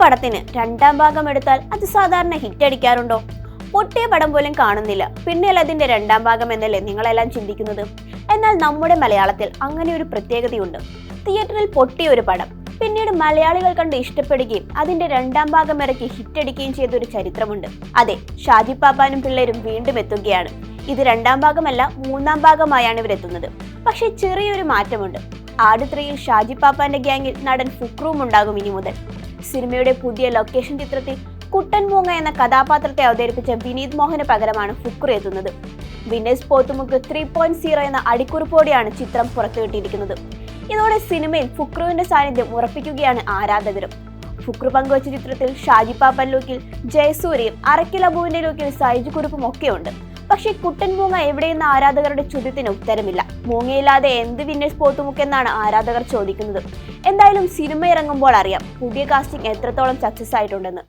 പടത്തിന് രണ്ടാം ഭാഗം എടുത്താൽ അത് സാധാരണ ഹിറ്റ് അടിക്കാറുണ്ടോ? പൊട്ടിയ പടം പോലും കാണുന്നില്ല, പിന്നെയല്ല അതിന്റെ രണ്ടാം ഭാഗം എന്നല്ലേ നിങ്ങളെല്ലാം ചിന്തിക്കുന്നത്. എന്നാൽ നമ്മുടെ മലയാളത്തിൽ അങ്ങനെ ഒരു പ്രത്യേകതയുണ്ട്. തിയേറ്ററിൽ പൊട്ടിയ ഒരു പടം പിന്നീട് മലയാളികൾ കണ്ട് ഇഷ്ടപ്പെടുകയും അതിന്റെ രണ്ടാം ഭാഗം ഇറക്കി ഹിറ്റടിക്കുകയും ചെയ്ത ഒരു ചരിത്രമുണ്ട്. അതെ, ഷാജി പാപ്പാനും പിള്ളേരും വീണ്ടും എത്തുകയാണ്. ഇത് രണ്ടാം ഭാഗമല്ല, മൂന്നാം ഭാഗമായാണ് ഇവരെത്തുന്നത്. പക്ഷെ ചെറിയൊരു മാറ്റമുണ്ട്. ആട് 3യിൽ ഷാജി പാപ്പാന്റെ ഗ്യാങ്ങിൽ നടൻ ഫുക്രുവും ഉണ്ടാകും ഇനി മുതൽ. സിനിമയുടെ പുതിയ ലൊക്കേഷൻ ചിത്രത്തിൽ കുട്ടൻ മൂങ്ങ എന്ന കഥാപാത്രത്തെ അവതരിപ്പിച്ച വിനീത് മോഹന് പകരമാണ് ഫുക്രു എത്തുന്നത്. വിനേഷ് പോത്തുമുക്ക് 3.0 എന്ന അടിക്കുറിപ്പോടെയാണ് ചിത്രം പുറത്തുവിട്ടിരിക്കുന്നത്. ഇതോടെ സിനിമയിൽ ഫുക്രുവിന്റെ സാന്നിധ്യം ഉറപ്പിക്കുകയാണ് ആരാധകരും. ഫുക്രു പങ്കുവച്ച ചിത്രത്തിൽ ഷാജി പാപ്പൻ ലുക്കിൽ ജയസൂര്യയും അറക്കിൽ അബുവിന്റെ ലുക്കിൽ സൈജു കുറുപ്പും ഒക്കെയുണ്ട്. പക്ഷേ കുട്ടൻ മൂങ്ങ എവിടെയെന്ന ആരാധകരുടെ ചോദ്യത്തിന് ഉത്തരമില്ല. മൂങ്ങയില്ലാതെ എന്ത് വിനേഷ് പോത്തുമുക്കെന്നാണ് ആരാധകർ ചോദിക്കുന്നത്. എന്തായാലും സിനിമ ഇറങ്ങുമ്പോൾ അറിയാം പുതിയ കാസ്റ്റിംഗ് എത്രത്തോളം സക്സസ് ആയിട്ടുണ്ടെന്ന്.